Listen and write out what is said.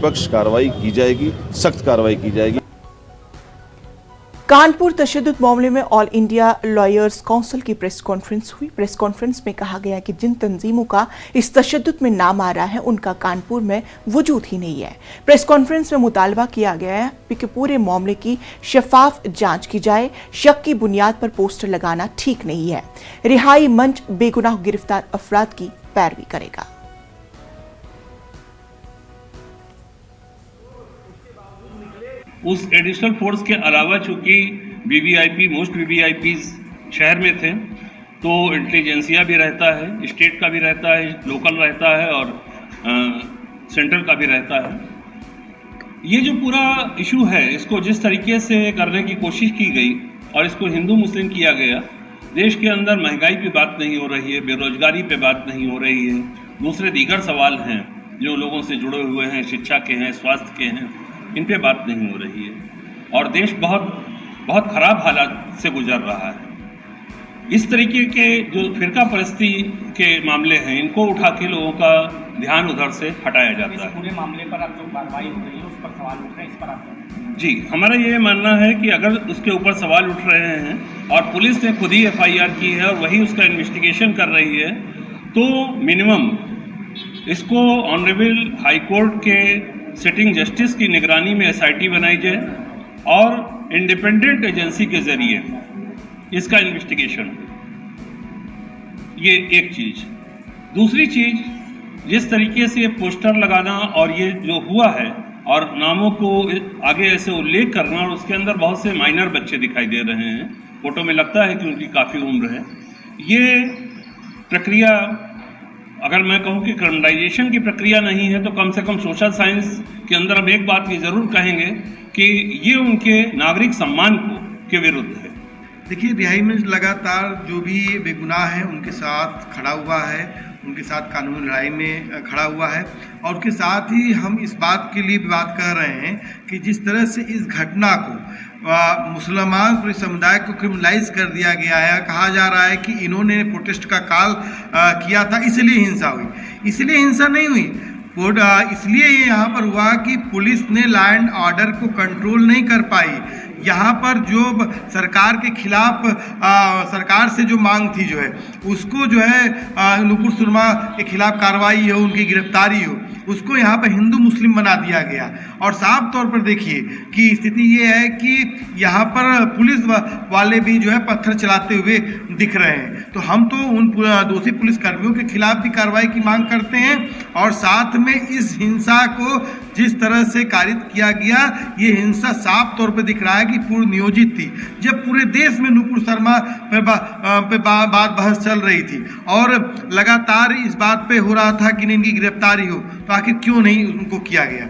पक्ष कार्रवाई की जाएगी, सख्त कार्रवाई की जाएगी। कानपुर तशद्दुद मामले में ऑल इंडिया लॉयर्स काउंसिल की प्रेस कॉन्फ्रेंस हुई। प्रेस कॉन्फ्रेंस में कहा गया कि जिन तंजीमों का इस तशद्दुद में नाम आ रहा है उनका कानपुर में वजूद ही नहीं है। प्रेस कॉन्फ्रेंस में मुतालबा किया गया है कि पूरे मामले की शफाफ जांच की जाए। शक की बुनियाद पर पोस्टर लगाना ठीक नहीं है। रिहाई मंच बेगुनाह गिरफ्तार अफराद की पैरवी करेगा। उस एडिशनल फोर्स के अलावा चूंकि वीवीआईपी मोस्ट वीवीआईपी शहर में थे, तो इंटेलिजेंसिया भी रहता है, स्टेट का भी रहता है, लोकल रहता है और सेंट्रल का भी रहता है। ये जो पूरा इशू है, इसको जिस तरीके से करने की कोशिश की गई और इसको हिंदू मुस्लिम किया गया, देश के अंदर महंगाई पे बात नहीं हो रही है, बेरोजगारी पे बात नहीं हो रही है, दूसरे दीगर सवाल हैं जो लोगों से जुड़े हुए हैं, शिक्षा के हैं, स्वास्थ्य के हैं, इन पे बात नहीं हो रही है और देश बहुत खराब हालात से गुजर रहा है। इस तरीके के जो फिरका परस्ती के मामले हैं, इनको उठा के लोगों का ध्यान उधर से हटाया जाता है। पूरे मामले पर अब जो कार्रवाई हो रही है उस पर सवाल उठ रहे हैं, इस पर आप जी, हमारा ये मानना है कि अगर उसके ऊपर सवाल उठ रहे हैं और पुलिस ने खुद ही एफआईआर की है और वही उसका इन्वेस्टिगेशन कर रही है, तो मिनिमम इसको ऑनरेबल हाई कोर्ट के सिटिंग जस्टिस की निगरानी में एसआईटी बनाई जाए और इंडिपेंडेंट एजेंसी के जरिए इसका इन्वेस्टिगेशन। ये एक चीज। दूसरी चीज, जिस तरीके से पोस्टर लगाना और ये जो हुआ है और नामों को आगे ऐसे उल्लेख करना और उसके अंदर बहुत से माइनर बच्चे दिखाई दे रहे हैं, फोटो में लगता है कि उनकी काफ़ी उम्र है। ये प्रक्रिया, अगर मैं कहूँ कि क्रिमिनलाइजेशन की प्रक्रिया नहीं है, तो कम से कम सोशल साइंस के अंदर हम एक बात की ज़रूर कहेंगे कि ये उनके नागरिक सम्मान के विरुद्ध है। देखिए, रिहाई में लगातार जो भी बेगुनाह हैं उनके साथ खड़ा हुआ है, उनके साथ कानूनी लड़ाई में खड़ा हुआ है और उसके साथ ही हम इस बात के लिए भी बात कर रहे हैं कि जिस तरह से इस घटना को मुसलमान पूरे समुदाय को क्रिमिनलाइज कर दिया गया है। कहा जा रहा है कि इन्होंने प्रोटेस्ट का कॉल किया था, इसलिए हिंसा हुई। इसलिए हिंसा नहीं हुई, इसलिए ये यहाँ पर हुआ कि पुलिस ने लॉ एंड ऑर्डर को कंट्रोल नहीं कर पाई। यहाँ पर जो सरकार के खिलाफ सरकार से जो मांग थी जो है उसको जो है नुपुर सुरमा के खिलाफ कार्रवाई हो, उनकी गिरफ्तारी हो, उसको यहाँ पर हिंदू मुस्लिम बना दिया गया। और साफ तौर पर देखिए कि स्थिति ये है कि यहाँ पर पुलिस वाले भी जो है पत्थर चलाते हुए दिख रहे हैं। तो हम तो उन दोषी पुलिसकर्मियों के खिलाफ भी कार्रवाई की मांग करते हैं और साथ में इस हिंसा को जिस तरह से कारित किया गया, ये हिंसा साफ तौर पर दिख रहा है कि पूर्व नियोजित थी। जब पूरे देश में नुपुर शर्मा पे बात बहस चल रही थी और लगातार इस बात पे हो रहा था कि इनकी गिरफ्तारी हो, तो आखिर क्यों नहीं उनको किया गया।